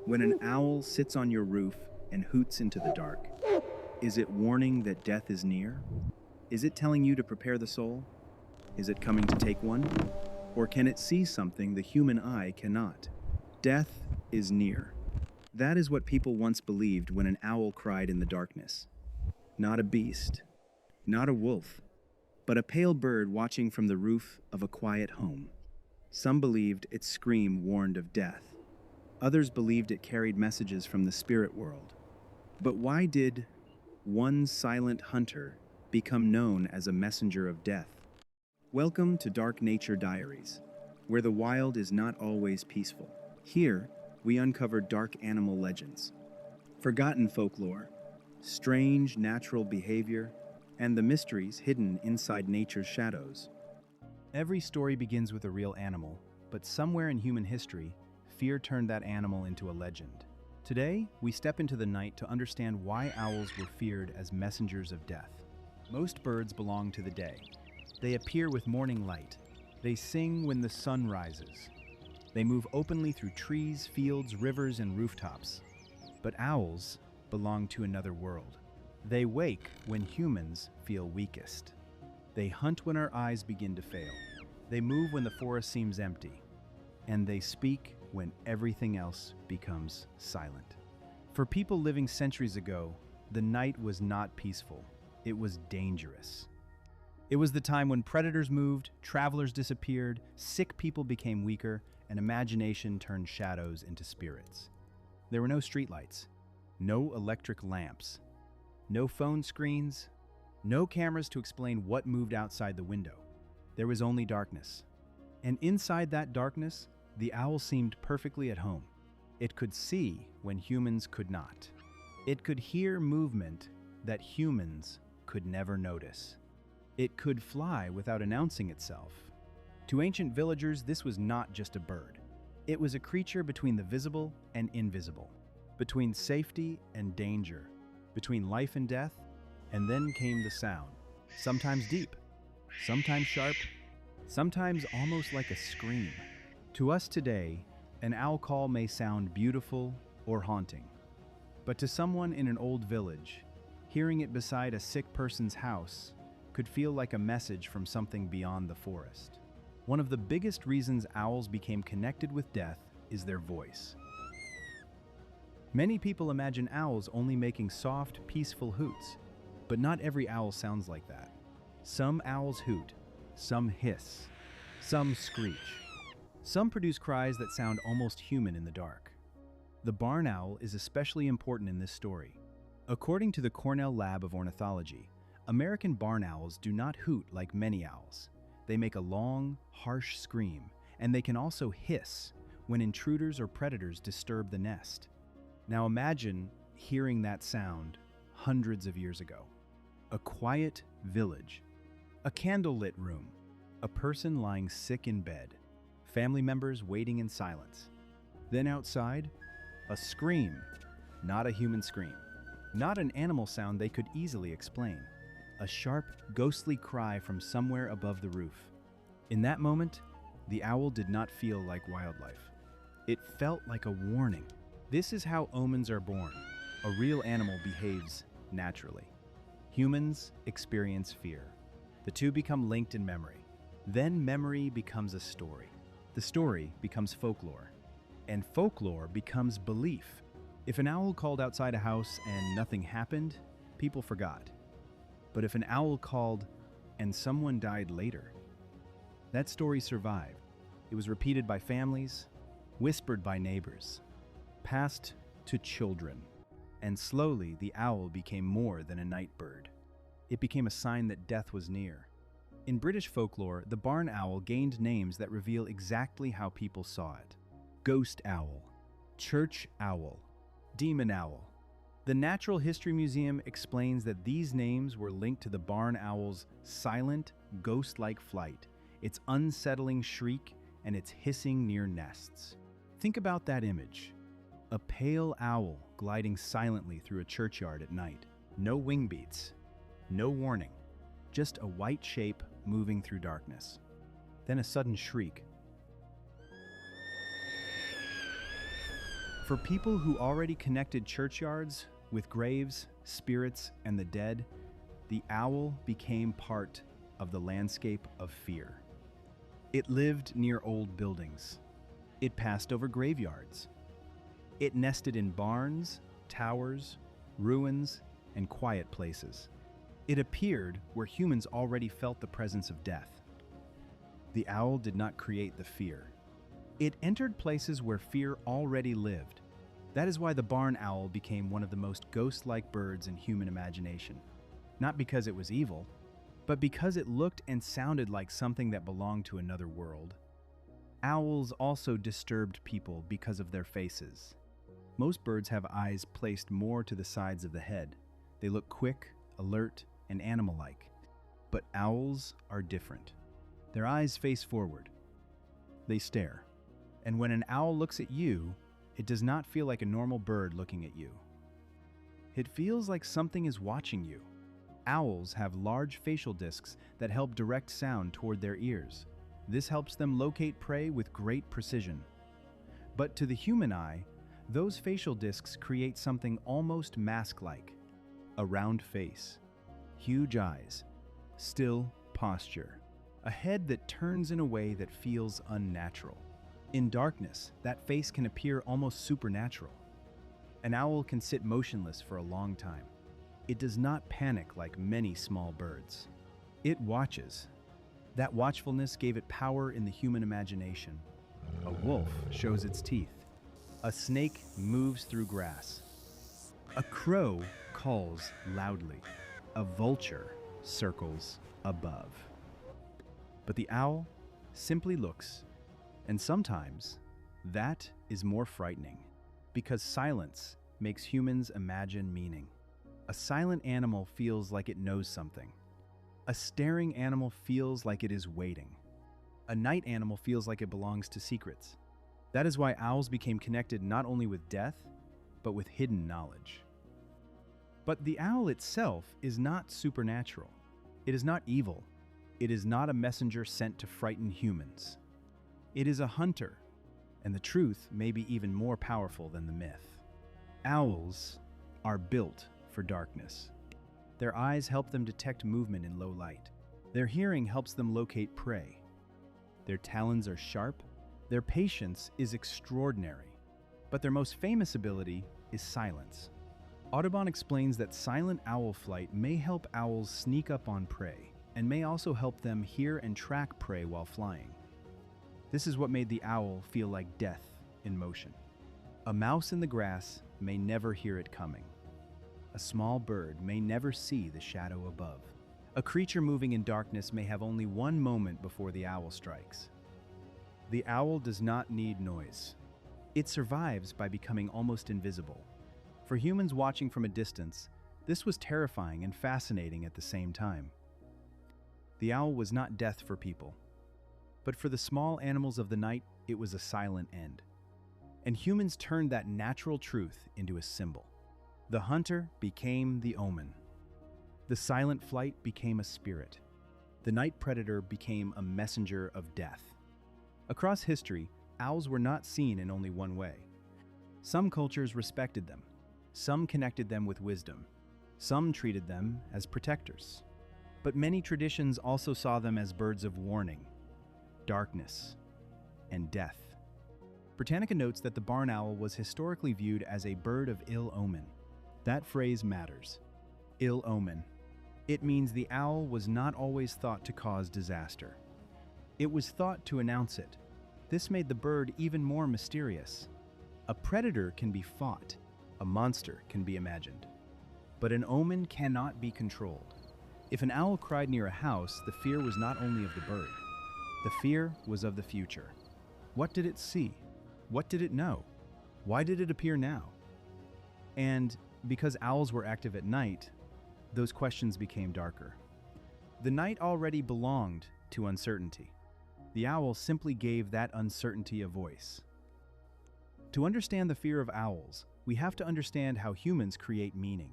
When an owl sits on your roof and hoots into the dark, is it warning that death is near? Is it telling you to prepare the soul? Is it coming to take one? Or can it see something the human eye cannot? Death is near. That is what people once believed when an owl cried in the darkness. Not a beast, not a wolf, but a pale bird watching from the roof of a quiet home. Some believed its scream warned of death. Others believed it carried messages from the spirit world. But why did one silent hunter become known as a messenger of death? Welcome to Dark Nature Diaries, where the wild is not always peaceful. Here, we uncover dark animal legends, forgotten folklore, strange natural behavior, and the mysteries hidden inside nature's shadows. Every story begins with a real animal, but somewhere in human history, fear turned that animal into a legend. Today, we step into the night to understand why owls were feared as messengers of death. Most birds belong to the day. They appear with morning light. They sing when the sun rises. They move openly through trees, fields, rivers, and rooftops. But owls belong to another world. They wake when humans feel weakest. They hunt when our eyes begin to fail. They move when the forest seems empty. And they speak when everything else becomes silent. For people living centuries ago, the night was not peaceful. It was dangerous. It was the time when predators moved, travelers disappeared, sick people became weaker, and imagination turned shadows into spirits. There were no streetlights, no electric lamps, no phone screens, no cameras to explain what moved outside the window. There was only darkness. And inside that darkness, the owl seemed perfectly at home. It could see when humans could not. It could hear movement that humans could never notice. It could fly without announcing itself. To ancient villagers, this was not just a bird. It was a creature between the visible and invisible, between safety and danger, between life and death. And then came the sound, sometimes deep, sometimes sharp, sometimes almost like a scream. To us today, an owl call may sound beautiful or haunting. But to someone in an old village, hearing it beside a sick person's house could feel like a message from something beyond the forest. One of the biggest reasons owls became connected with death is their voice. Many people imagine owls only making soft, peaceful hoots, but not every owl sounds like that. Some owls hoot, some hiss, some screech. Some produce cries that sound almost human in the dark. The barn owl is especially important in this story. According to the Cornell Lab of Ornithology, American barn owls do not hoot like many owls. They make a long, harsh scream, and they can also hiss when intruders or predators disturb the nest. Now imagine hearing that sound hundreds of years ago. A quiet village, a candlelit room, a person lying sick in bed, family members waiting in silence. Then outside, a scream, not a human scream, not an animal sound they could easily explain. A sharp, ghostly cry from somewhere above the roof. In that moment, the owl did not feel like wildlife. It felt like a warning. This is how omens are born. A real animal behaves naturally. Humans experience fear. The two become linked in memory. Then memory becomes a story. The story becomes folklore. And folklore becomes belief. If an owl called outside a house and nothing happened, people forgot. But if an owl called and someone died later, that story survived. It was repeated by families, whispered by neighbors, passed to children, and slowly the owl became more than a night bird. It became a sign that death was near. In British folklore, the barn owl gained names that reveal exactly how people saw it. Ghost owl, church owl, demon owl. The Natural History Museum explains that these names were linked to the barn owl's silent, ghost-like flight, its unsettling shriek, and its hissing near nests. Think about that image. A pale owl gliding silently through a churchyard at night. No wing beats, no warning, just a white shape moving through darkness. Then a sudden shriek. For people who already connected churchyards with graves, spirits, and the dead, the owl became part of the landscape of fear. It lived near old buildings. It passed over graveyards. It nested in barns, towers, ruins, and quiet places. It appeared where humans already felt the presence of death. The owl did not create the fear. It entered places where fear already lived. That is why the barn owl became one of the most ghost-like birds in human imagination. Not because it was evil, but because it looked and sounded like something that belonged to another world. Owls also disturbed people because of their faces. Most birds have eyes placed more to the sides of the head. They look quick, alert, and animal-like. But owls are different. Their eyes face forward. They stare. And when an owl looks at you, it does not feel like a normal bird looking at you. It feels like something is watching you. Owls have large facial discs that help direct sound toward their ears. This helps them locate prey with great precision. But to the human eye, those facial discs create something almost mask-like. A round face, huge eyes, still posture, a head that turns in a way that feels unnatural. In darkness, that face can appear almost supernatural. An owl can sit motionless for a long time. It does not panic like many small birds. It watches. That watchfulness gave it power in the human imagination. A wolf shows its teeth. A snake moves through grass. A crow calls loudly. A vulture circles above. But the owl simply looks, and sometimes that is more frightening, because silence makes humans imagine meaning. A silent animal feels like it knows something. A staring animal feels like it is waiting. A night animal feels like it belongs to secrets. That is why owls became connected not only with death, but with hidden knowledge. But the owl itself is not supernatural. It is not evil. It is not a messenger sent to frighten humans. It is a hunter, and the truth may be even more powerful than the myth. Owls are built for darkness. Their eyes help them detect movement in low light. Their hearing helps them locate prey. Their talons are sharp. Their patience is extraordinary. But their most famous ability is silence. Audubon explains that silent owl flight may help owls sneak up on prey, and may also help them hear and track prey while flying. This is what made the owl feel like death in motion. A mouse in the grass may never hear it coming. A small bird may never see the shadow above. A creature moving in darkness may have only one moment before the owl strikes. The owl does not need noise. It survives by becoming almost invisible. For humans watching from a distance, this was terrifying and fascinating at the same time. The owl was not death for people. But for the small animals of the night, it was a silent end. And humans turned that natural truth into a symbol. The hunter became the omen. The silent flight became a spirit. The night predator became a messenger of death. Across history, owls were not seen in only one way. Some cultures respected them. Some connected them with wisdom. Some treated them as protectors. But many traditions also saw them as birds of warning, darkness, and death. Britannica notes that the barn owl was historically viewed as a bird of ill omen. That phrase matters. Ill omen. It means the owl was not always thought to cause disaster. It was thought to announce it. This made the bird even more mysterious. A predator can be fought. A monster can be imagined. But an omen cannot be controlled. If an owl cried near a house, the fear was not only of the bird. The fear was of the future. What did it see? What did it know? Why did it appear now? And because owls were active at night, those questions became darker. The night already belonged to uncertainty. The owl simply gave that uncertainty a voice. To understand the fear of owls, we have to understand how humans create meaning.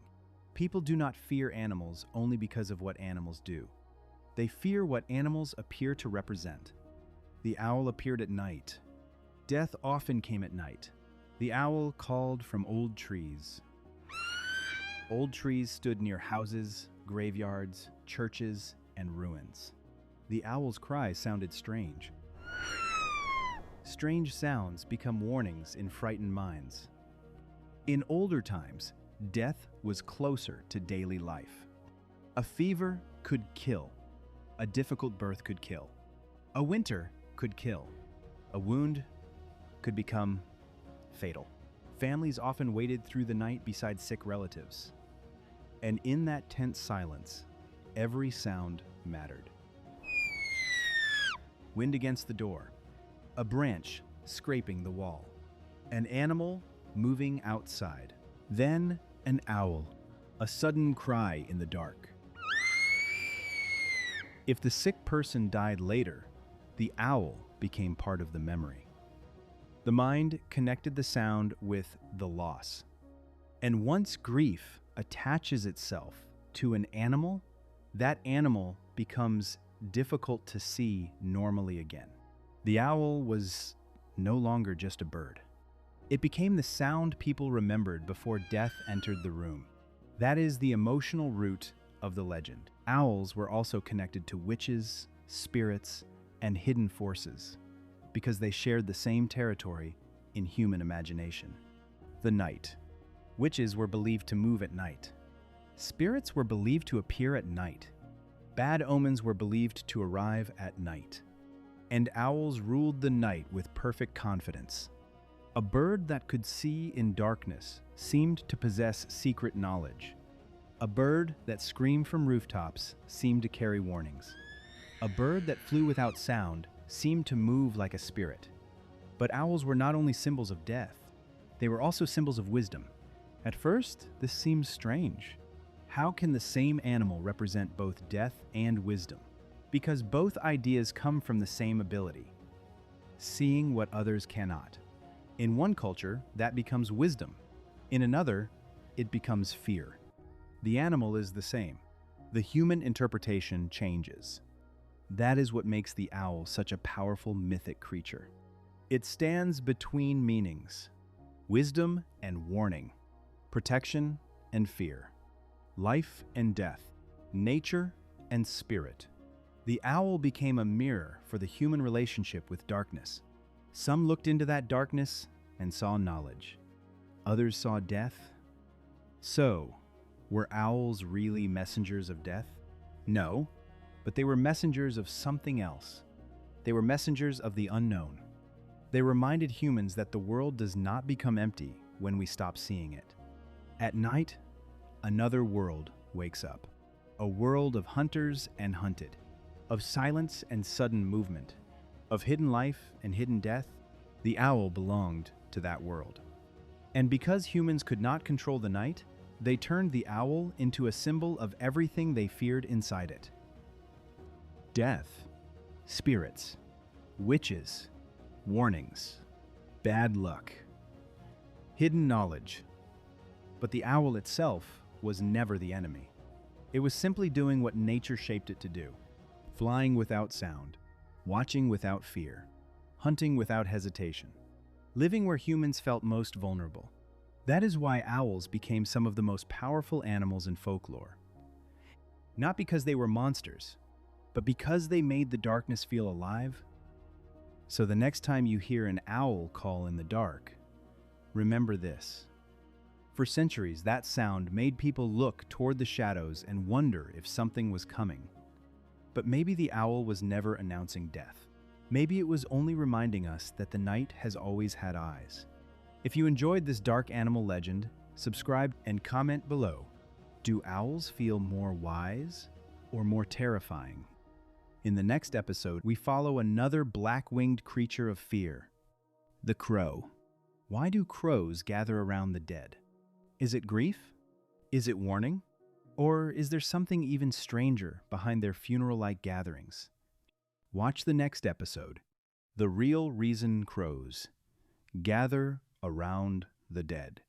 People do not fear animals only because of what animals do. They fear what animals appear to represent. The owl appeared at night. Death often came at night. The owl called from old trees. Old trees stood near houses, graveyards, churches, and ruins. The owl's cry sounded strange. Strange sounds become warnings in frightened minds. In older times, death was closer to daily life. A fever could kill. A difficult birth could kill. A winter could kill. A wound could become fatal. Families often waited through the night beside sick relatives. And in that tense silence, every sound mattered. Wind against the door. A branch scraping the wall. An animal moving outside. Then an owl. A sudden cry in the dark. If the sick person died later, the owl became part of the memory. The mind connected the sound with the loss. And once grief attaches itself to an animal, that animal becomes difficult to see normally again. The owl was no longer just a bird. It became the sound people remembered before death entered the room. That is the emotional root of the legend. Owls were also connected to witches, spirits, and hidden forces because they shared the same territory in human imagination. The night. Witches were believed to move at night. Spirits were believed to appear at night. Bad omens were believed to arrive at night. And owls ruled the night with perfect confidence. A bird that could see in darkness seemed to possess secret knowledge. A bird that screamed from rooftops seemed to carry warnings. A bird that flew without sound seemed to move like a spirit. But owls were not only symbols of death, they were also symbols of wisdom. At first, this seems strange. How can the same animal represent both death and wisdom? Because both ideas come from the same ability, seeing what others cannot. In one culture, that becomes wisdom. In another, it becomes fear. The animal is the same. The human interpretation changes. That is what makes the owl such a powerful mythic creature. It stands between meanings, wisdom and warning, protection and fear, life and death, nature and spirit. The owl became a mirror for the human relationship with darkness. Some looked into that darkness and saw knowledge. Others saw death. So, were owls really messengers of death? No, but they were messengers of something else. They were messengers of the unknown. They reminded humans that the world does not become empty when we stop seeing it. At night, another world wakes up. A world of hunters and hunted, of silence and sudden movement, of hidden life and hidden death. The owl belonged to that world. And because humans could not control the night, they turned the owl into a symbol of everything they feared inside it. Death, spirits, witches, warnings, bad luck, hidden knowledge. But the owl itself was never the enemy. It was simply doing what nature shaped it to do, flying without sound, watching without fear, hunting without hesitation, living where humans felt most vulnerable. That is why owls became some of the most powerful animals in folklore. Not because they were monsters, but because they made the darkness feel alive. So the next time you hear an owl call in the dark, remember this. For centuries, that sound made people look toward the shadows and wonder if something was coming. But maybe the owl was never announcing death. Maybe it was only reminding us that the night has always had eyes. If you enjoyed this dark animal legend, subscribe and comment below. Do owls feel more wise or more terrifying? In the next episode, we follow another black-winged creature of fear, the crow. Why do crows gather around the dead? Is it grief? Is it warning? Or is there something even stranger behind their funeral-like gatherings? Watch the next episode, The Real Reason Crows Gather Around the Dead.